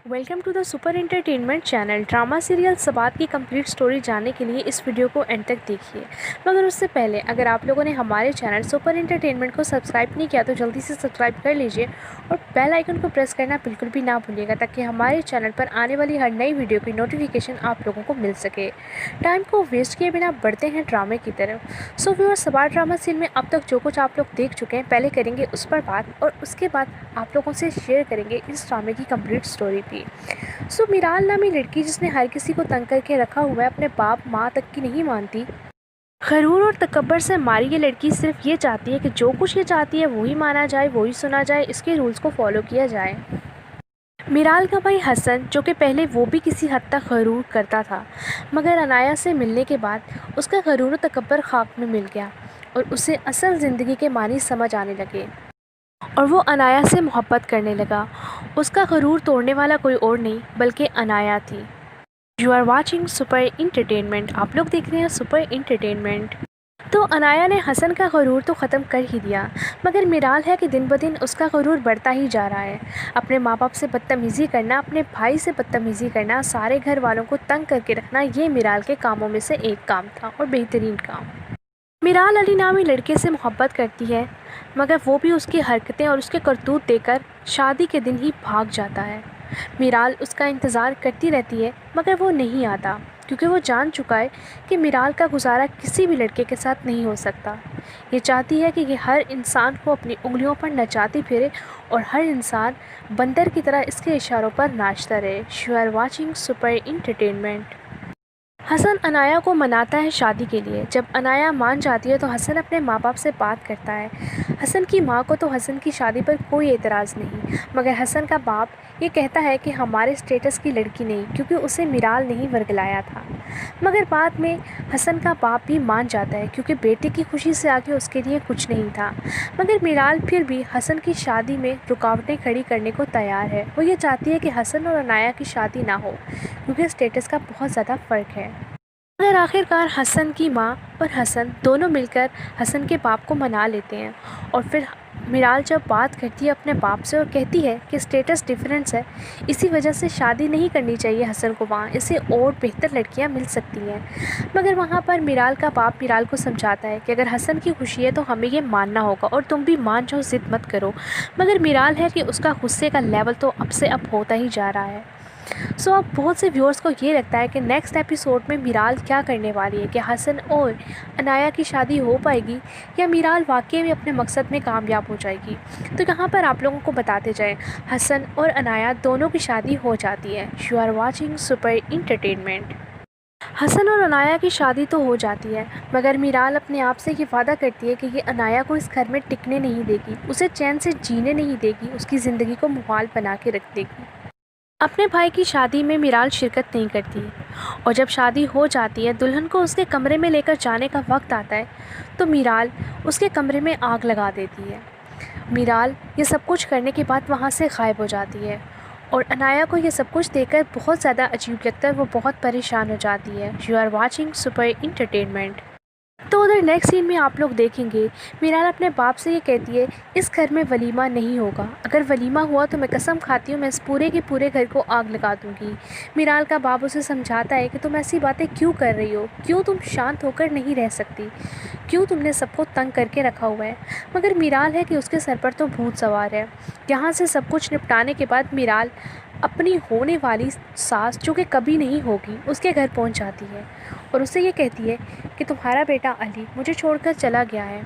Welcome to the super entertainment channel. Drama serial Sabaat की complete story जानने के लिए इस वीडियो को एंड तक देखिए। मगर उससे पहले अगर आप लोगों ने हमारे चैनल सुपर एंटरटेनमेंट को सब्सक्राइब नहीं किया तो जल्दी से सब्सक्राइब कर लीजिए और बेल आइकन को प्रेस करना बिल्कुल भी ना भूलिएगा ताकि हमारे चैनल पर आने वाली हर नई वीडियो की नोटिफिकेशन आप लोगों को मिल सके। टाइम को वेस्ट किए बिना बढ़ते हैं ड्रामे की तरफ। सो व्यूअर्स, सबात ड्रामा सीरियल में अब तक जो कुछ आप लोग देख चुके हैं पहले करेंगे उस पर बात और उसके बाद आप लोगों से शेयर करेंगे इस ड्रामे की कंप्लीट स्टोरी भी। सो मिराल नामी लड़की जिसने हर किसी को तंग करके रखा हुआ है, अपने बाप माँ तक की नहीं मानती। गरूर और तकब्बर से हमारी ये लड़की सिर्फ ये चाहती है कि जो कुछ ये चाहती है वही माना जाए, वही सुना जाए, इसके रूल्स को फॉलो किया जाए। मिराल का भाई हसन, जो कि पहले वो भी किसी हद तक गरूर करता था, मगर अनाया से मिलने के बाद उसका गरूर और तकब्बर खाक में मिल गया और उसे असल ज़िंदगी के मानी समझ आने लगे और वो अनाया से मोहब्बत करने लगा। उसका गरूर तोड़ने वाला कोई और नहीं बल्कि अनाया थी। You are watching super entertainment. आप लोग देख रहे हैं सुपर इंटरटेनमेंट। तो अनाया ने हसन का गरूर तो ख़त्म कर ही दिया, मगर मिराल है कि दिन ब दिन उसका गरूर बढ़ता ही जा रहा है। अपने माँ बाप से बदतमीज़ी करना, अपने भाई से बदतमीज़ी करना, सारे घर वालों को तंग करके रखना, ये मिराल के कामों में से एक काम था और बेहतरीन काम। मिराल अली नामी लड़के से मोहब्बत करती है, मगर वो भी उसकी हरकतें और उसके करतूत देकर शादी के दिन ही भाग जाता है। मिराल उसका इंतज़ार करती रहती है मगर वो नहीं आता, क्योंकि वो जान चुका है कि मिराल का गुजारा किसी भी लड़के के साथ नहीं हो सकता। ये चाहती है कि ये हर इंसान को अपनी उंगलियों पर नचाती फिरे और हर इंसान बंदर की तरह इसके इशारों पर नाचता रहे। You are watching super entertainment. Hasan Anaya को मनाता है शादी के लिए। जब अनाया मान जाती है तो हसन अपने माँ बाप से बात करता है। हसन की माँ को तो हसन की शादी पर कोई एतराज़ नहीं, मगर हसन का बाप ये कहता है कि हमारे स्टेटस की लड़की नहीं, क्योंकि उसे मिराल नहीं वर्गलाया था। मगर बाद में हसन का बाप भी मान जाता है, क्योंकि बेटे की खुशी से आगे उसके लिए कुछ नहीं था। मगर मिराल फिर भी हसन की शादी में रुकावटें खड़ी करने को तैयार है। वो ये चाहती है कि हसन और अनाया की शादी ना हो, क्योंकि स्टेटस का बहुत ज़्यादा फ़र्क है। मगर आखिरकार हसन की माँ और हसन दोनों मिलकर हसन के बाप को मना लेते हैं और फिर मिराल जब बात करती है अपने बाप से और कहती है कि स्टेटस डिफरेंस है, इसी वजह से शादी नहीं करनी चाहिए हसन को वहाँ, इससे और बेहतर लड़कियाँ मिल सकती हैं। मगर वहाँ पर मिराल का बाप मिराल को समझाता है कि अगर हसन की खुशी है तो हमें ये मानना होगा और तुम भी मान जाओ, ज़िद मत करो। मगर मिराल है कि उसका गुस्से का लेवल तो अब से अब होता ही जा रहा है। सो अब बहुत से व्यूअर्स को ये लगता है कि नेक्स्ट एपिसोड में मिराल क्या करने वाली है, कि हसन और अनाया की शादी हो पाएगी या मिराल वाकई में अपने मकसद में कामयाब हो जाएगी। तो यहाँ पर आप लोगों को बताते जाएं, हसन और अनाया दोनों की शादी हो जाती है। You are watching super entertainment. Hasan और अनाया की शादी तो हो जाती है, मगर मिराल अपने आप से ये वादा करती है कि ये अनाया को इस घर में टिकने नहीं देगी, उसे चैन से जीने नहीं देगी, उसकी ज़िंदगी को मुहाल बना के रख देगी। अपने भाई की शादी में मिराल शिरकत नहीं करती और जब शादी हो जाती है, दुल्हन को उसके कमरे में लेकर जाने का वक्त आता है तो मिराल उसके कमरे में आग लगा देती है। मिराल ये सब कुछ करने के बाद वहाँ से गायब हो जाती है और अनाया को ये सब कुछ देखकर बहुत ज़्यादा अजीब लगता है, वो बहुत परेशान हो जाती है। You are watching super entertainment. तो उधर नेक्स्ट सीन में आप लोग देखेंगे मिराल अपने बाप से ये कहती है, इस घर में वलीमा नहीं होगा, अगर वलीमा हुआ तो मैं कसम खाती हूँ मैं इस पूरे के पूरे घर को आग लगा दूँगी। मिराल का बाप उसे समझाता है कि तुम ऐसी बातें क्यों कर रही हो, क्यों तुम शांत होकर नहीं रह सकती, क्यों तुमने सबको तंग करके रखा हुआ है। मगर मिराल है कि उसके सर पर तो भूत सवार है। यहाँ से सब कुछ निपटाने के बाद मिराल अपनी होने वाली सास, जो कि कभी नहीं होगी, उसके घर पहुंच जाती है और उसे ये कहती है कि तुम्हारा बेटा अली मुझे छोड़कर चला गया है,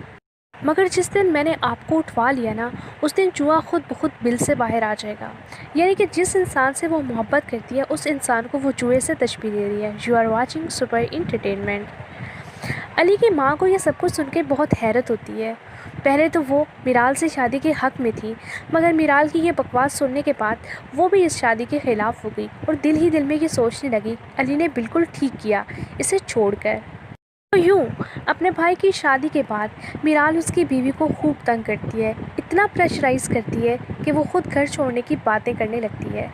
मगर जिस दिन मैंने आपको उठवा लिया ना, उस दिन जुआ खुद ब खुद बिल से बाहर आ जाएगा। यानी कि जिस इंसान से वो मोहब्बत करती है उस इंसान को वो जुए से तशबीह दे रही है। You are watching super entertainment. Ali की माँ को ये सब कुछ सुन के बहुत हैरत होती है। पहले तो वो मिराल से शादी के हक़ में थी, मगर मिराल की ये बकवास सुनने के बाद वो भी इस शादी के ख़िलाफ़ हो गई और दिल ही दिल में ये सोचने लगी, अली ने बिल्कुल ठीक किया इसे छोड़कर। तो यूँ अपने भाई की शादी के बाद मिराल उसकी बीवी को खूब तंग करती है, اتنا پریشرائز کرتی ہے کہ وہ خود گھر چھوڑنے کی باتیں کرنے لگتی ہے۔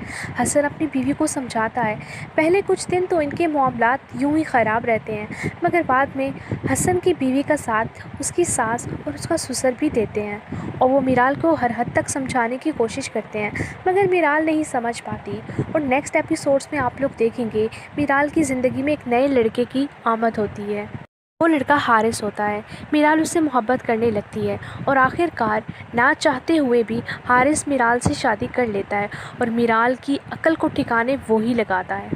حسن اپنی بیوی کو سمجھاتا ہے۔ پہلے کچھ دن تو ان کے معاملات یوں ہی خراب رہتے ہیں، مگر بعد میں حسن کی بیوی کا ساتھ اس کی ساس اور اس کا سسر بھی دیتے ہیں، اور وہ میرال کو ہر حد تک سمجھانے کی کوشش کرتے ہیں، مگر میرال نہیں سمجھ پاتی۔ اور نیکسٹ ایپیسوڈز میں آپ لوگ دیکھیں گے میرال کی زندگی میں ایک نئے لڑکے کی آمد ہوتی ہے۔ وہ لڑکا حارث ہوتا ہے۔ میرال اس سے محبت کرنے لگتی ہے، اور آخر کار نہ چاہتے ہوئے بھی حارث میرال سے شادی کر لیتا ہے، اور میرال کی عقل کو ٹھکانے وہی لگاتا ہے۔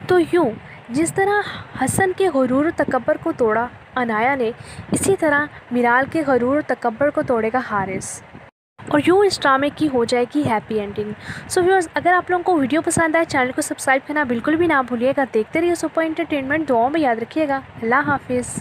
تو یوں جس طرح حسن کے غرور و تکبر کو توڑا عنایا نے، اسی طرح میرال کے غرور و تکبر کو توڑے گا حارث، اور یوں اس ڈرامے کی ہو جائے گی ہیپی اینڈنگ۔ سو ویورز، اگر آپ لوگوں کو ویڈیو پسند آئے چینل کو سبسکرائب کرنا بالکل بھی نہ بھولیے گا۔ دیکھتے رہیے سپر انٹرٹینمنٹ، دعاؤں میں یاد رکھیے گا۔ اللہ حافظ۔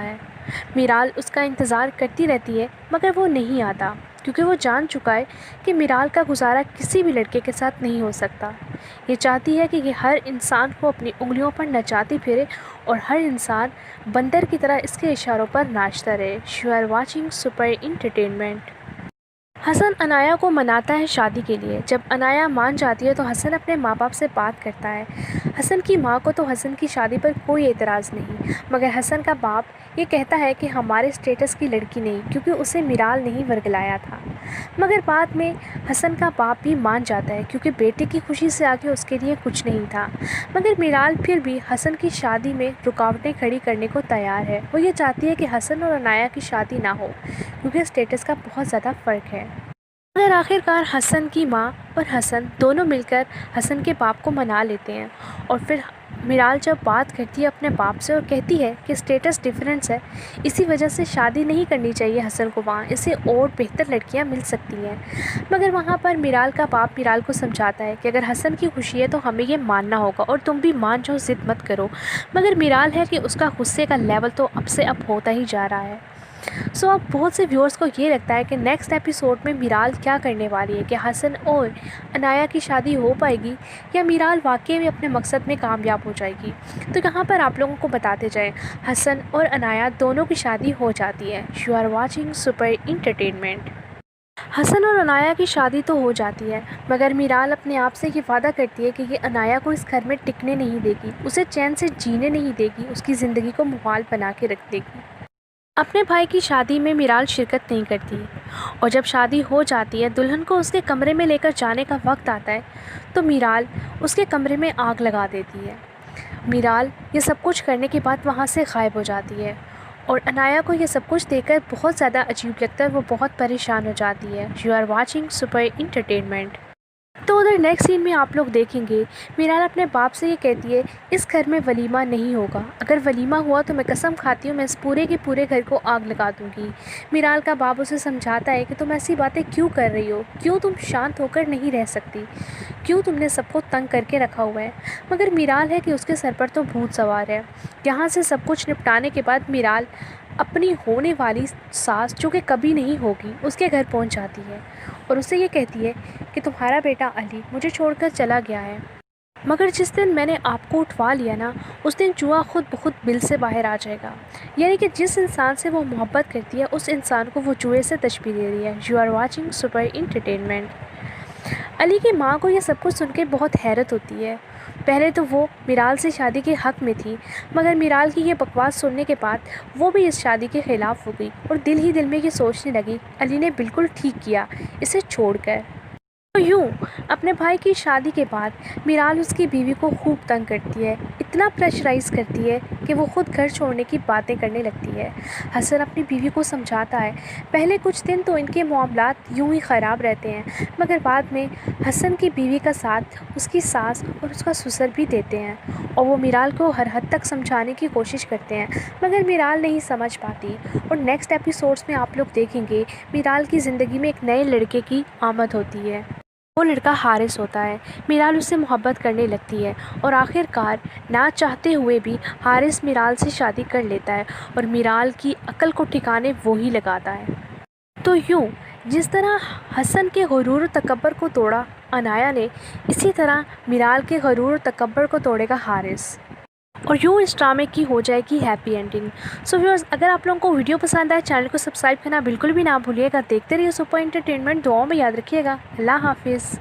ہے۔ میرال اس کا انتظار کرتی رہتی ہے مگر وہ نہیں آتا کیونکہ وہ جان چکا ہے کہ میرال کا گزارا کسی بھی لڑکے کے ساتھ نہیں ہو سکتا۔ یہ چاہتی ہے کہ یہ ہر انسان کو اپنی انگلیوں پر نچاتی پھرے اور ہر انسان بندر کی طرح اس کے اشاروں پر ناچتا رہے۔ You are watching super entertainment. Hasan Anaya کو مناتا ہے شادی کے لیے۔ جب انایا مان جاتی ہے تو حسن اپنے ماں باپ سے بات کرتا ہے۔ حسن کی ماں کو تو حسن کی شادی پر کوئی اعتراض نہیں مگر حسن کا باپ یہ کہتا ہے کہ ہمارے اسٹیٹس کی لڑکی نہیں کیونکہ اسے میرال نہیں ورگلایا تھا۔ مگر بعد میں حسن کا باپ بھی مان جاتا ہے کیونکہ بیٹے کی خوشی سے آگے اس کے لیے کچھ نہیں تھا۔ مگر میرال پھر بھی حسن کی شادی میں رکاوٹیں کھڑی کرنے کو تیار ہے۔ وہ یہ چاہتی ہے کہ حسن اور انایا کی شادی نہ ہو کیونکہ اسٹیٹس کا بہت زیادہ فرق ہے۔ مگر آخر کار حسن کی ماں اور حسن دونوں مل کر حسن کے باپ کو منا لیتے ہیں اور پھر میرال جب بات کرتی ہے اپنے باپ سے اور کہتی ہے کہ اسٹیٹس ڈیفرنس ہے، اسی وجہ سے شادی نہیں کرنی چاہیے حسن کو، وہاں اسے اور بہتر لڑکیاں مل سکتی ہیں۔ مگر وہاں پر میرال کا باپ میرال کو سمجھاتا ہے کہ اگر حسن کی خوشی ہے تو ہمیں یہ ماننا ہوگا اور تم بھی مان جاؤ، ضد مت کرو۔ مگر میرال ہے کہ اس کا غصے کا لیول تو اب سے اب ہوتا ہی جا رہا ہے۔ اب بہت سے ویورز کو یہ لگتا ہے کہ نیکسٹ ایپیسوڈ میں میرال کیا کرنے والی ہے، کہ حسن اور انایا کی شادی ہو پائے گی یا میرال واقعی میں اپنے مقصد میں کامیاب ہو جائے گی۔ تو یہاں پر آپ لوگوں کو بتاتے جائیں، حسن اور انایا دونوں کی شادی ہو جاتی ہے۔ You are watching super entertainment. Hasan اور انایا کی شادی تو ہو جاتی ہے مگر میرال اپنے آپ سے یہ وعدہ کرتی ہے کہ یہ انایا کو اس گھر میں ٹکنے نہیں دے گی، اسے چین سے جینے نہیں دے گی، اس کی زندگی کو محال بنا کے رکھ دے گی۔ اپنے بھائی کی شادی میں میرال شرکت نہیں کرتی اور جب شادی ہو جاتی ہے، دلہن کو اس کے کمرے میں لے کر جانے کا وقت آتا ہے تو میرال اس کے کمرے میں آگ لگا دیتی ہے۔ میرال یہ سب کچھ کرنے کے بعد وہاں سے غائب ہو جاتی ہے اور انایا کو یہ سب کچھ دیکھ کر بہت زیادہ عجیب لگتا ہے، وہ بہت پریشان ہو جاتی ہے۔ You are watching super entertainment. تو ادھر نیکسٹ سین میں آپ لوگ دیکھیں گے میرال اپنے باپ سے یہ کہتی ہے اس گھر میں ولیمہ نہیں ہوگا، اگر ولیمہ ہوا تو میں قسم کھاتی ہوں میں اس پورے کے پورے گھر کو آگ لگا دوں گی۔ میرال کا باپ اسے سمجھاتا ہے کہ تم ایسی باتیں کیوں کر رہی ہو، کیوں تم شانت ہو کر نہیں رہ سکتی، کیوں تم نے سب کو تنگ کر کے رکھا ہوا ہے۔ مگر میرال ہے کہ اس کے سر پر تو بھوت سوار ہے۔ یہاں سے سب کچھ نپٹانے کے بعد میرال اپنی ہونے والی ساس جو کہ کبھی نہیں ہوگی اس کے گھر پہنچ جاتی ہے اور اسے یہ کہتی ہے کہ تمہارا بیٹا علی مجھے چھوڑ کر چلا گیا ہے، مگر جس دن میں نے آپ کو اٹھوا لیا نا اس دن جوا خود بخود بل سے باہر آ جائے گا۔ یعنی کہ جس انسان سے وہ محبت کرتی ہے اس انسان کو وہ جوئے سے تشبیہ دے رہی ہے۔ You are watching super entertainment. Ali کی ماں کو یہ سب کچھ سن کے بہت حیرت ہوتی ہے۔ پہلے تو وہ میرال سے شادی کے حق میں تھی مگر میرال کی یہ بکواس سننے کے بعد وہ بھی اس شادی کے خلاف ہو گئی اور دل ہی دل میں یہ سوچنے لگی علی نے بالکل ٹھیک کیا اسے چھوڑ کر۔ تو یوں اپنے بھائی کی شادی کے بعد میرال اس کی بیوی کو خوب تنگ کرتی ہے، اتنا پریشرائز کرتی ہے کہ وہ خود گھر چھوڑنے کی باتیں کرنے لگتی ہے۔ حسن اپنی بیوی کو سمجھاتا ہے، پہلے کچھ دن تو ان کے معاملات یوں ہی خراب رہتے ہیں مگر بعد میں حسن کی بیوی کا ساتھ اس کی ساس اور اس کا سسر بھی دیتے ہیں اور وہ میرال کو ہر حد تک سمجھانے کی کوشش کرتے ہیں مگر میرال نہیں سمجھ پاتی۔ اور نیکسٹ ایپیسوڈز میں آپ لوگ دیکھیں گے میرال کی زندگی میں ایک نئے لڑکے کی آمد ہوتی ہے، وہ لڑکا حارث ہوتا ہے۔ میرال اس سے محبت کرنے لگتی ہے اور آخر کار نہ چاہتے ہوئے بھی حارث میرال سے شادی کر لیتا ہے اور میرال کی عقل کو ٹھکانے وہی لگاتا ہے۔ تو یوں جس طرح حسن کے غرور و تکبر کو توڑا انایا نے، اسی طرح میرال کے غرور و تکبر کو توڑے گا حارث اور یوں اس ڈرامے کی ہو جائے گی ہیپی اینڈنگ۔ سو ویورز اگر آپ لوگوں کو ویڈیو پسند آئے چینل کو سبسکرائب کرنا بالکل بھی نہ بھولیے گا، دیکھتے رہیے سپر انٹرٹینمنٹ، دعاؤں میں یاد رکھیے گا۔ اللہ حافظ۔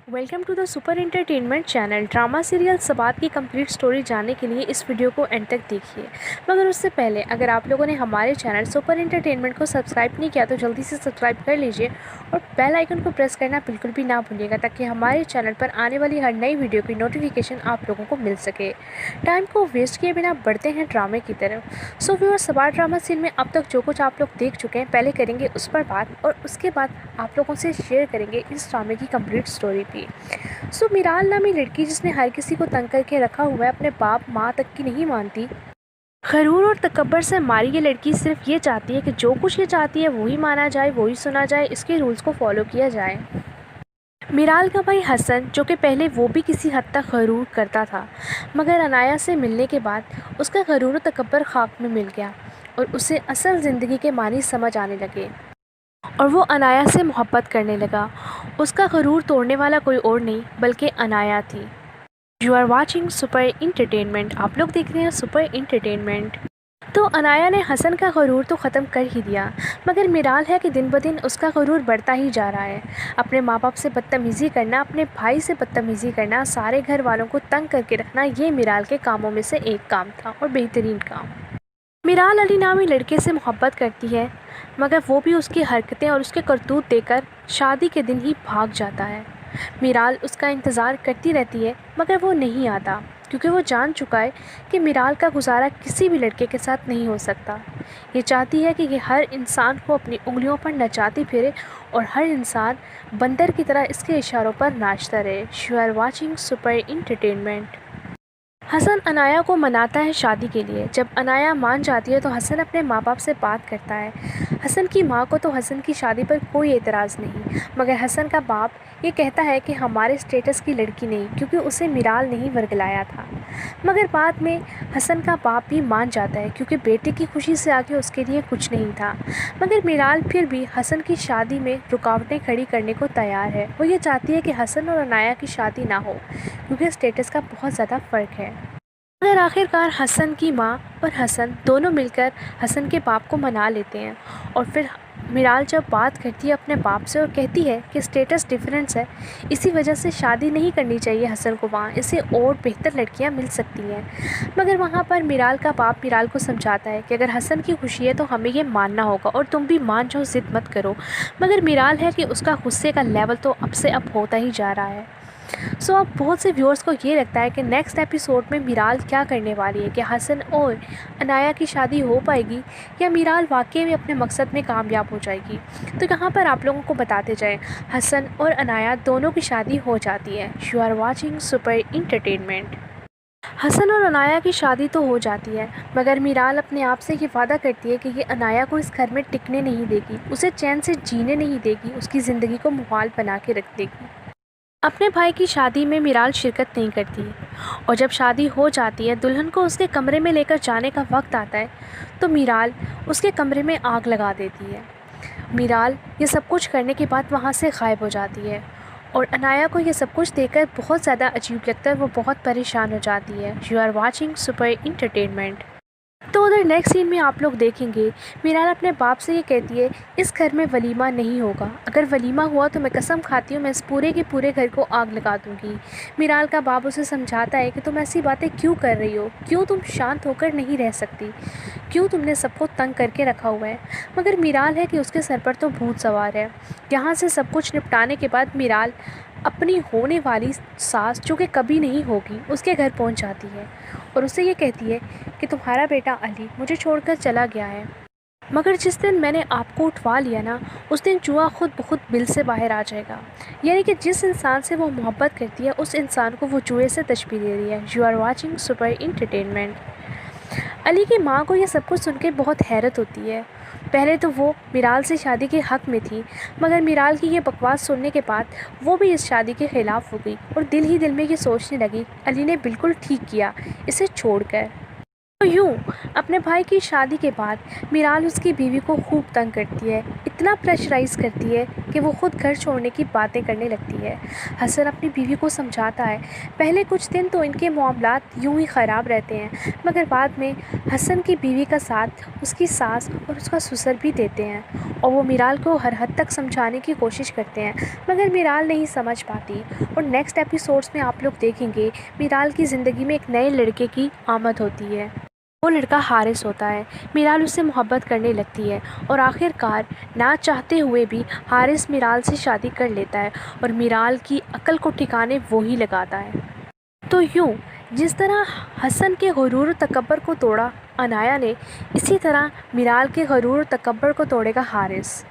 Welcome to the super entertainment channel. Drama serial Sabaat की कंप्लीट स्टोरी जानने के लिए इस वीडियो को एंड तक देखिए। मगर उससे पहले अगर आप लोगों ने हमारे चैनल सुपर एंटरटेनमेंट को सब्सक्राइब नहीं किया तो जल्दी से सब्सक्राइब कर लीजिए और बेल आइकन को प्रेस करना बिल्कुल भी ना भूलिएगा ताकि हमारे चैनल पर आने वाली हर नई वीडियो की नोटिफिकेशन आप लोगों को मिल सके। टाइम को वेस्ट किए बिना बढ़ते हैं ड्रामे की तरफ। सो व्यूअर्स, सबात ड्रामा सीरियल में अब तक जो कुछ आप लोग देख चुके हैं पहले करेंगे उस पर बात, और उसके बाद आप लोगों से शेयर करेंगे इस ड्रामे की कंप्लीट स्टोरी भी। सो मिराल नामी लड़की जिसने हर किसी को तंग करके रखा हुआ है, अपने बाप माँ तक की नहीं मानती, गरूर और तकब्बर से हमारी ये लड़की सिर्फ ये चाहती है कि जो कुछ ये चाहती है वही माना जाए, वही सुना जाए, इसके रूल्स को फॉलो किया जाए। मिराल का भाई हसन, जो कि पहले वो भी किसी हद तक गरूर करता था, मगर अनाया से मिलने के बाद उसका गरूर और तकब्बर खाक में मिल गया और उसे असल ज़िंदगी के मानी समझ आने लगे और वो अनाया से मोहब्बत करने लगा। उसका गरूर तोड़ने वाला कोई और नहीं बल्कि अनाया थी। You are watching super entertainment. आप लोग देख रहे हैं सुपर इंटरटेनमेंट। तो अनाया ने हसन का गरूर तो ख़त्म कर ही दिया, मगर मिराल है कि दिन ब दिन उसका गरूर बढ़ता ही जा रहा है। अपने माँ बाप से बदतमीज़ी करना, अपने भाई से बदतमीज़ी करना, सारे घर वालों को तंग करके रखना, ये मिराल के कामों में से एक काम था और बेहतरीन काम। मिराल अली नामी लड़के से मोहब्बत करती है, मगर वो भी उसकी हरकतें और उसके करतूत देकर शादी के दिन ही भाग जाता है। मिराल उसका इंतज़ार करती रहती है मगर वो नहीं आता, क्योंकि वो जान चुका है कि मिराल का गुजारा किसी भी लड़के के साथ नहीं हो सकता। ये चाहती है कि ये हर इंसान को अपनी उंगलियों पर नचाती फिरे और हर इंसान बंदर की तरह इसके इशारों पर नाचता रहे। You are watching super entertainment. Hasan Anaya को मनाता है शादी के लिए। जब अनाया मान जाती है तो हसन अपने माँ बाप से बात करता है। हसन की माँ को तो हसन की शादी पर कोई एतराज़ नहीं, मगर हसन का बाप ये कहता है कि हमारे स्टेटस की लड़की नहीं, क्योंकि उसे मिराल नहीं वर्गलाया था। मगर बाद में हसन का बाप भी मान जाता है, क्योंकि बेटे की खुशी से आगे उसके लिए कुछ नहीं था। मगर मिराल फिर भी हसन की शादी में रुकावटें खड़ी करने को तैयार है। वो ये चाहती है कि हसन और अनाया की शादी ना हो, क्योंकि स्टेटस का बहुत ज़्यादा फ़र्क है। मगर आखिरकार हसन की माँ और हसन दोनों मिलकर हसन के बाप को मना लेते हैं, और फिर मिराल जब बात करती है अपने बाप से और कहती है कि स्टेटस डिफरेंस है, इसी वजह से शादी नहीं करनी चाहिए हसन को, वहाँ इसे और बेहतर लड़कियाँ मिल सकती हैं। मगर वहाँ पर मिराल का बाप मिराल को समझाता है कि अगर हसन की खुशी है तो हमें ये मानना होगा और तुम भी मान जाओ, ज़िद मत करो। मगर मिराल है कि उसका गुस्से का लेवल तो अब से अब होता ही जा रहा है। सो अब बहुत से व्यूअर्स को ये लगता है कि नेक्स्ट एपिसोड में मिराल क्या करने वाली है, कि हसन और अनाया की शादी हो पाएगी या मिराल वाकई में अपने मकसद में कामयाब हो जाएगी। तो यहाँ पर आप लोगों को बताते जाएं, हसन और अनाया दोनों की शादी हो जाती है। You are watching super entertainment. Hasan और अनाया की शादी तो हो जाती है, मगर मिराल अपने आप से ये वादा करती है कि ये अनाया को इस घर में टिकने नहीं देगी, उसे चैन से जीने नहीं देगी, उसकी ज़िंदगी को मुहाल बना के रख देगी। अपने भाई की शादी में मिराल शिरकत नहीं करती, और जब शादी हो जाती है, दुल्हन को उसके कमरे में लेकर जाने का वक्त आता है तो मिराल उसके कमरे में आग लगा देती है। मिराल ये सब कुछ करने के बाद वहाँ से गायब हो जाती है, और अनाया को ये सब कुछ देखकर बहुत ज़्यादा अजीब लगता है, वो बहुत परेशान हो जाती है। You are watching super entertainment. तो उधर नेक्स्ट सीन में आप लोग देखेंगे मिराल अपने बाप से ये कहती है, इस घर में वलीमा नहीं होगा, अगर वलीमा हुआ तो मैं कसम खाती हूँ मैं इस पूरे के पूरे घर को आग लगा दूँगी। मिराल का बाप उसे समझाता है कि तुम ऐसी बातें क्यों कर रही हो, क्यों तुम शांत होकर नहीं रह सकती, क्यों तुमने सबको तंग करके रखा हुआ है। मगर मिराल है कि उसके सर पर तो भूत सवार है। यहाँ से सब कुछ निपटाने के बाद मिराल अपनी होने वाली सास, जो कि कभी नहीं होगी, उसके घर पहुंच जाती है और उसे ये कहती है कि तुम्हारा बेटा अली मुझे छोड़कर चला गया है, मगर जिस दिन मैंने आपको उठवा लिया ना, उस दिन जुआ खुद ब खुद बिल से बाहर आ जाएगा। यानी कि जिस इंसान से वो मोहब्बत करती है उस इंसान को वो जुए से तशबीह दे रही है। You are watching super entertainment. Ali की माँ को ये सब कुछ सुन के बहुत हैरत होती है। पहले तो वो मिराल से शादी के हक़ में थी, मगर मिराल की ये बकवास सुनने के बाद वो भी इस शादी के ख़िलाफ़ हो गई और दिल ही दिल में ये सोचने लगी, अली ने बिल्कुल ठीक किया इसे छोड़कर। تو یوں اپنے بھائی کی شادی کے بعد میرال اس کی بیوی کو خوب تنگ کرتی ہے، اتنا پریشرائز کرتی ہے کہ وہ خود گھر چھوڑنے کی باتیں کرنے لگتی ہے۔ حسن اپنی بیوی کو سمجھاتا ہے۔ پہلے کچھ دن تو ان کے معاملات یوں ہی خراب رہتے ہیں، مگر بعد میں حسن کی بیوی کا ساتھ اس کی ساس اور اس کا سسر بھی دیتے ہیں، اور وہ میرال کو ہر حد تک سمجھانے کی کوشش کرتے ہیں، مگر میرال نہیں سمجھ پاتی۔ اور نیکسٹ ایپیسوڈز میں آپ لوگ دیکھیں گے میرال کی زندگی میں ایک نئے لڑکے کی آمد ہوتی ہے۔ وہ لڑکا حارث ہوتا ہے۔ میرال اس سے محبت کرنے لگتی ہے اور آخر کار نہ چاہتے ہوئے بھی حارث میرال سے شادی کر لیتا ہے، اور میرال کی عقل کو ٹھکانے وہی لگاتا ہے۔ تو یوں جس طرح حسن کے غرور و تکبر کو توڑا عنایا نے، اسی طرح میرال کے غرور و تکبر کو توڑے گا حارث،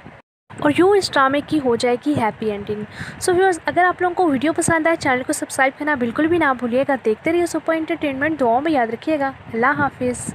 اور یوں اس ڈرامے کی ہو جائے گی ہیپی اینڈنگ۔ سو ویورز، اگر آپ لوگوں کو ویڈیو پسند آئے چینل کو سبسکرائب کرنا بالکل بھی نہ بھولیے گا۔ دیکھتے رہیے سپر انٹرٹینمنٹ، دعاؤں میں یاد رکھیے گا۔ اللہ حافظ۔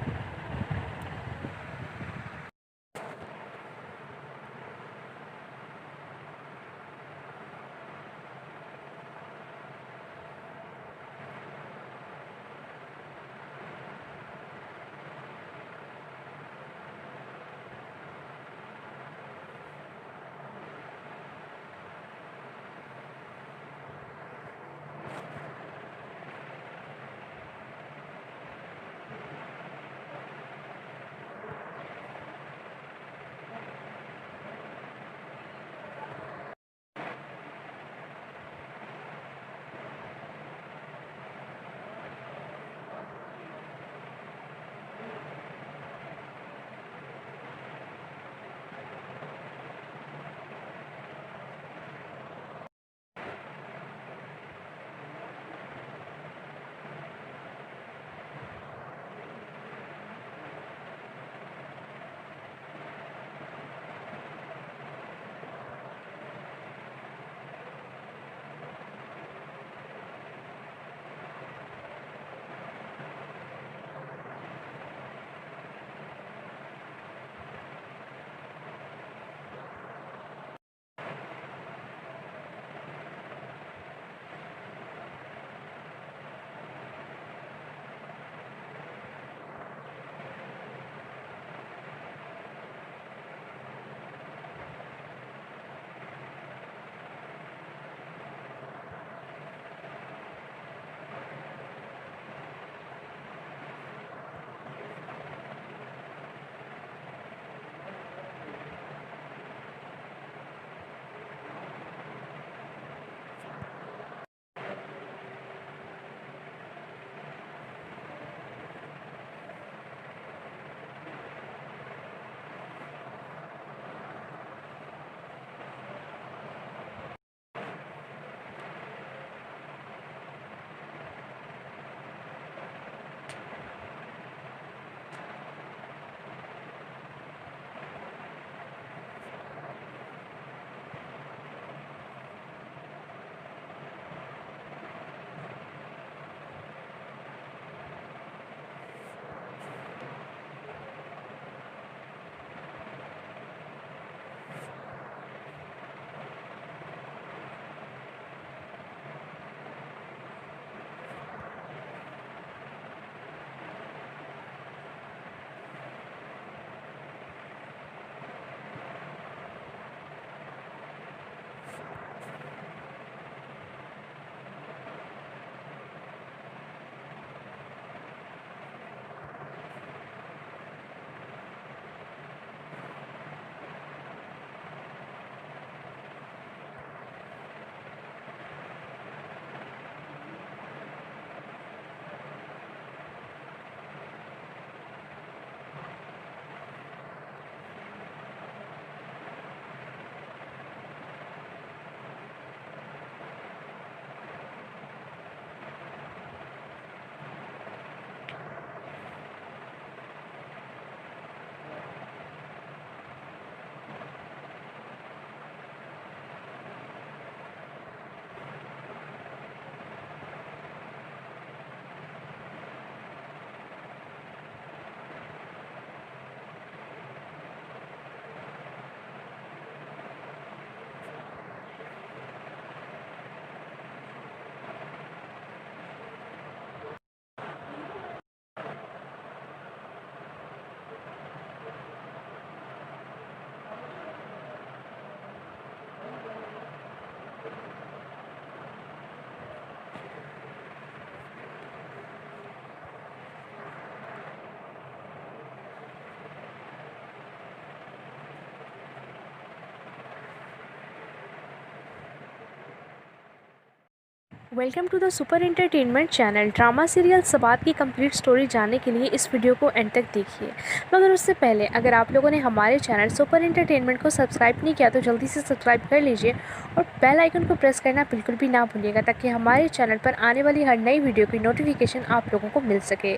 Welcome to the super entertainment channel. Drama serial Sabaat की कंप्लीट स्टोरी जानने के लिए इस वीडियो को एंड तक देखिए। मगर उससे पहले अगर आप लोगों ने हमारे चैनल सुपर एंटरटेनमेंट को सब्सक्राइब नहीं किया तो जल्दी से सब्सक्राइब कर लीजिए और बेल आइकन को प्रेस करना बिल्कुल भी ना भूलिएगा ताकि हमारे चैनल पर आने वाली हर नई वीडियो की नोटिफिकेशन आप लोगों को मिल सके।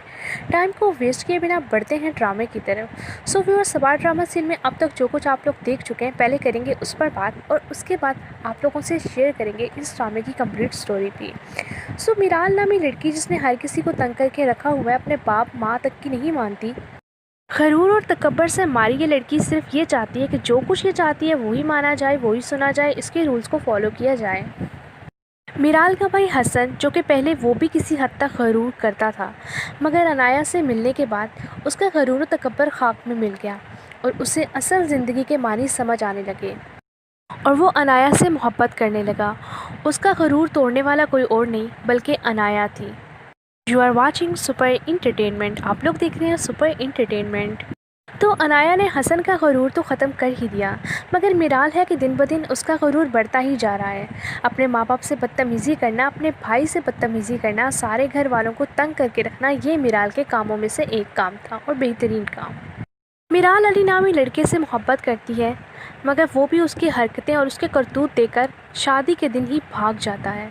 टाइम को वेस्ट किए बिना बढ़ते हैं ड्रामे की तरफ। सो व्यूअर्स, सबात ड्रामा सीरियल में अब तक जो कुछ आप लोग देख चुके हैं पहले करेंगे उस पर बात, और उसके बाद आप लोगों से शेयर करेंगे इस ड्रामे की कंप्लीट स्टोरी भी। सो मिराल नामी लड़की जिसने हर किसी को तंग करके रखा हुआ है, अपने बाप माँ तक की नहीं मानती, गरूर और तकब्बर से हमारी ये लड़की सिर्फ ये चाहती है कि जो कुछ ये चाहती है वही माना जाए, वही सुना जाए, इसके रूल्स को फॉलो किया जाए। मिराल का भाई हसन, जो कि पहले वो भी किसी हद तक गरूर करता था, मगर अनाया से मिलने के बाद उसका गरूर और तकब्बर खाक में मिल गया और उसे असल ज़िंदगी के मानी समझ आने लगे और वो अनाया से मोहब्बत करने लगा। उसका गरूर तोड़ने वाला कोई और नहीं बल्कि अनाया थी। You are watching super entertainment. आप लोग देख रहे हैं सुपर इंटरटेनमेंट। तो अनाया ने हसन का गरूर तो ख़त्म कर ही दिया, मगर मिराल है कि दिन ब दिन उसका गरूर बढ़ता ही जा रहा है। अपने माँ बाप से बदतमीज़ी करना, अपने भाई से बदतमीज़ी करना, सारे घर वालों को तंग करके रखना, ये मिराल के कामों में से एक काम था और बेहतरीन काम। मिराल अली नामी लड़के से मोहब्बत करती है, मगर वो भी उसकी हरकतें और उसके करतूत देकर शादी के दिन ही भाग जाता है।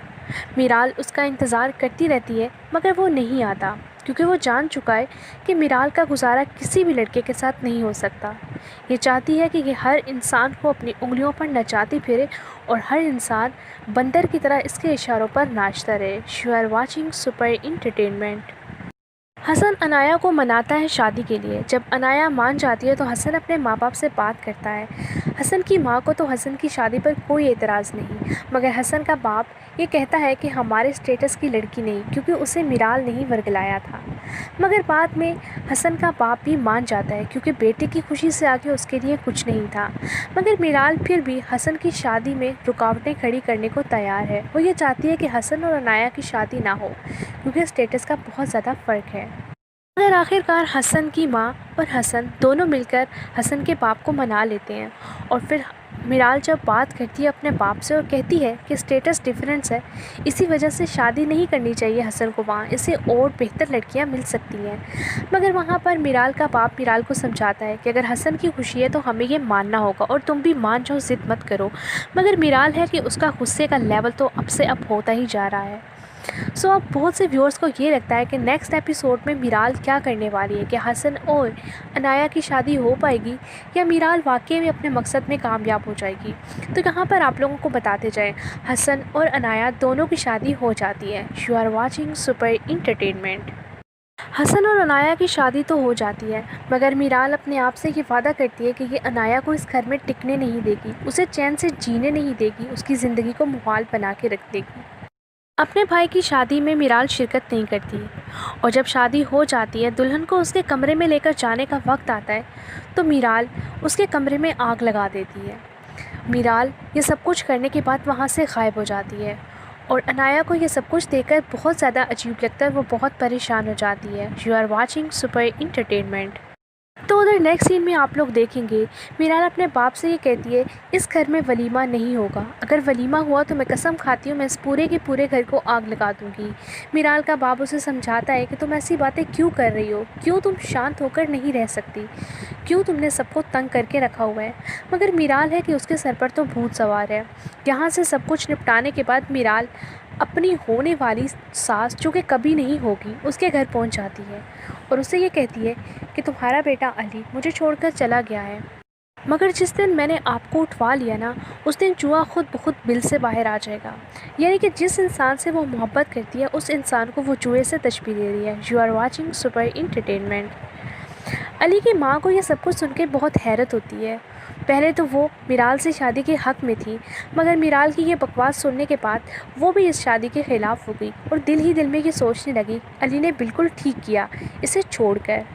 मिराल उसका इंतज़ार करती रहती है मगर वो नहीं आता, क्योंकि वो जान चुका है कि मिराल का गुजारा किसी भी लड़के के साथ नहीं हो सकता। ये चाहती है कि ये हर इंसान को अपनी उंगलियों पर नचाती फिरे और हर इंसान बंदर की तरह इसके इशारों पर नाचता रहे। You are watching super entertainment. Hasan Anaya को मनाता है शादी के लिए। जब अनाया मान जाती है तो हसन अपने माँ बाप से बात करता है। हसन की माँ को तो हसन की शादी पर कोई एतराज़ नहीं, मगर हसन का बाप ये कहता है कि हमारे स्टेटस की लड़की नहीं, क्योंकि उसे मिराल नहीं वर्गलाया था। मगर बाद में हसन का बाप भी मान जाता है, क्योंकि बेटे की खुशी से आगे उसके लिए कुछ नहीं था। मगर मिराल फिर भी हसन की शादी में रुकावटें खड़ी करने को तैयार है। वो ये चाहती है कि हसन और अनाया की शादी ना हो, क्योंकि स्टेटस का बहुत ज़्यादा फ़र्क है। मगर आखिरकार हसन की माँ और हसन दोनों मिलकर हसन के बाप को मना लेते हैं, और फिर मिराल जब बात करती है अपने बाप से और कहती है कि स्टेटस डिफरेंस है, इसी वजह से शादी नहीं करनी चाहिए हसन को, वहाँ इसे और बेहतर लड़कियाँ मिल सकती हैं। मगर वहाँ पर मिराल का बाप मिराल को समझाता है कि अगर हसन की खुशी है तो हमें ये मानना होगा और तुम भी मान जाओ, ज़िद मत करो। मगर मिराल है कि उसका गुस्से का लेवल तो अब से अब होता ही जा रहा है। सो अब बहुत से व्यूअर्स को ये लगता है कि नेक्स्ट एपिसोड में मिराल क्या करने वाली है, कि हसन और अनाया की शादी हो पाएगी या मिराल वाकई में अपने मकसद में कामयाब हो जाएगी। तो यहाँ पर आप लोगों को बताते जाएं, हसन और अनाया दोनों की शादी हो जाती है। You are watching super entertainment. Hasan और अनाया की शादी तो हो जाती है, मगर मिराल अपने आप से ये वादा करती है कि ये अनाया को इस घर में टिकने नहीं देगी, उसे चैन से जीने नहीं देगी, उसकी ज़िंदगी को मुहाल बना के रख देगी। अपने भाई की शादी में मिराल शिरकत नहीं करती, और जब शादी हो जाती है, दुल्हन को उसके कमरे में लेकर जाने का वक्त आता है तो मिराल उसके कमरे में आग लगा देती है। मिराल ये सब कुछ करने के बाद वहाँ से गायब हो जाती है, और अनाया को ये सब कुछ देखकर बहुत ज़्यादा अजीब लगता है, वो बहुत परेशान हो जाती है। You are watching super entertainment. तो उधर नेक्स्ट सीन में आप लोग देखेंगे, मिराल अपने बाप से ये कहती है इस घर में वलीमा नहीं होगा, अगर वलीमा हुआ तो मैं कसम खाती हूँ मैं इस पूरे के पूरे घर को आग लगा दूँगी। मिराल का बाप उसे समझाता है कि तुम ऐसी बातें क्यों कर रही हो, क्यों तुम शांत होकर नहीं रह सकती, क्यों तुमने सबको तंग करके रखा हुआ है। मगर मिराल है कि उसके सर पर तो भूत सवार है। यहाँ से सब कुछ निपटाने के बाद मिराल अपनी होने वाली सास, जो कि कभी नहीं होगी, उसके घर पहुंच जाती है और उसे ये कहती है कि तुम्हारा बेटा अली मुझे छोड़कर चला गया है, मगर जिस दिन मैंने आपको उठवा लिया ना, उस दिन जुआ खुद ब खुद बिल से बाहर आ जाएगा। यानी कि जिस इंसान से वो मोहब्बत करती है उस इंसान को वो जुए से तशबीह दे रही है। You are watching super entertainment. Ali की माँ को यह सब कुछ सुन के बहुत हैरत होती है। पहले तो वो मिराल से शादी के हक़ में थी, मगर मिराल की ये बकवास सुनने के बाद वो भी इस शादी के ख़िलाफ़ हो गई और दिल ही दिल में ये सोचने लगी अली ने बिल्कुल ठीक किया इसे छोड़कर।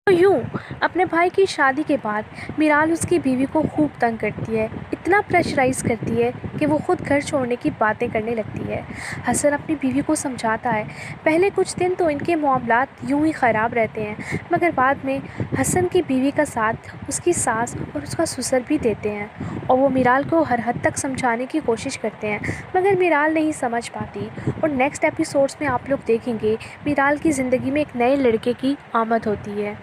तो यूँ अपने भाई की शादी के बाद मिराल उसकी बीवी को खूब तंग करती है, इतना प्रेशराइज़ करती है कि वो ख़ुद घर छोड़ने की बातें करने लगती है। हसन अपनी बीवी को समझाता है। पहले कुछ दिन तो इनके मामलात यूँ ही ख़राब रहते हैं, मगर बाद में हसन की बीवी का साथ उसकी सास और उसका ससुर भी देते हैं اور وہ میرال کو ہر حد تک سمجھانے کی کوشش کرتے ہیں، مگر میرال نہیں سمجھ پاتی۔ اور نیکسٹ ایپیسوڈس میں آپ لوگ دیکھیں گے میرال کی زندگی میں ایک نئے لڑکے کی آمد ہوتی ہے۔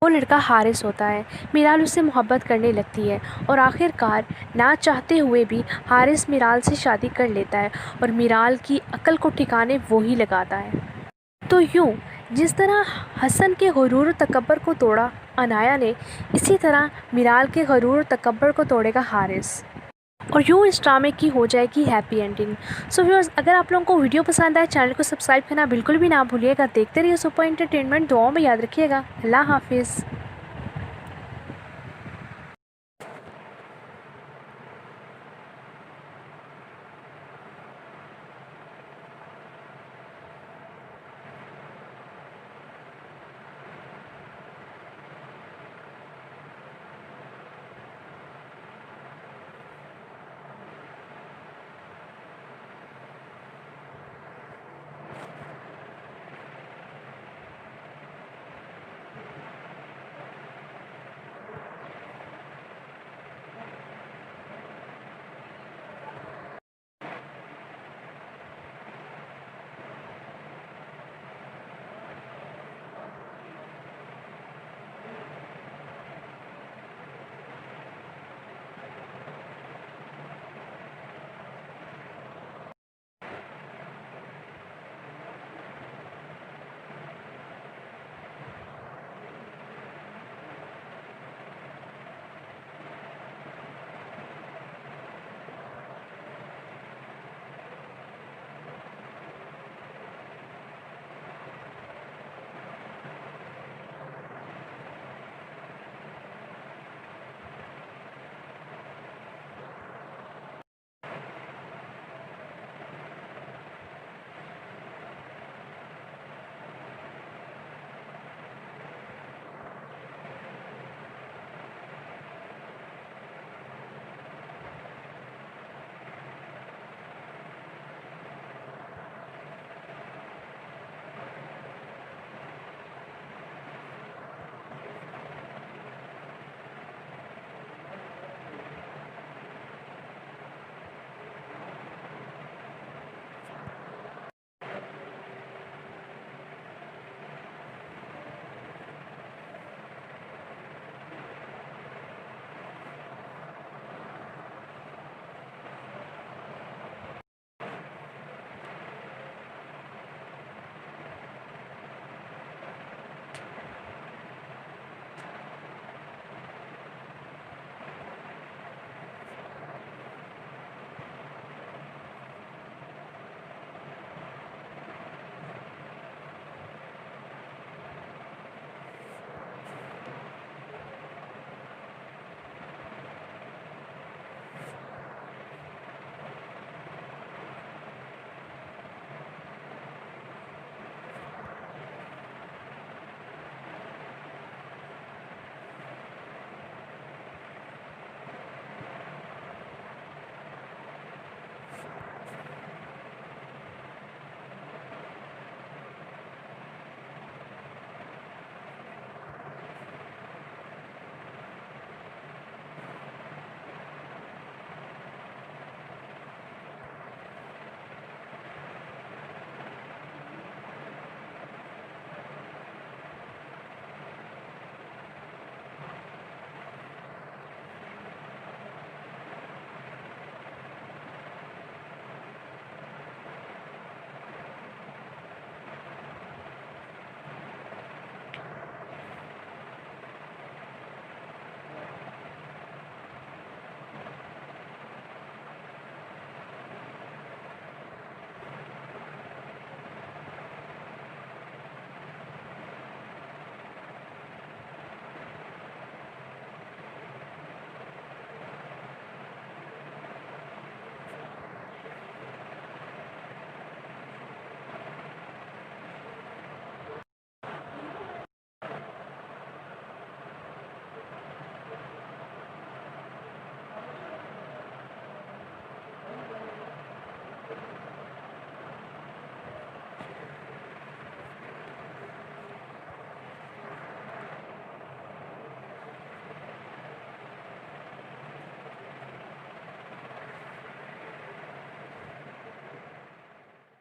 وہ لڑکا حارث ہوتا ہے۔ میرال اس سے محبت کرنے لگتی ہے اور آخر کار نہ چاہتے ہوئے بھی حارث میرال سے شادی کر لیتا ہے اور میرال کی عقل کو ٹھکانے وہی لگاتا ہے۔ تو یوں جس طرح حسن کے غرور و تکبر کو توڑا عنایا نے، اسی طرح میرال کے غرور و تکبر کو توڑے گا حارث، اور یوں اس ڈرامے کی ہو جائے گی ہیپی اینڈنگ۔ سو ویورز، اگر آپ لوگوں کو ویڈیو پسند آئے چینل کو سبسکرائب کرنا بالکل بھی نہ بھولیے گا۔ دیکھتے رہیے سپر انٹرٹینمنٹ، دعاؤں میں یاد رکھیے گا۔ اللہ حافظ۔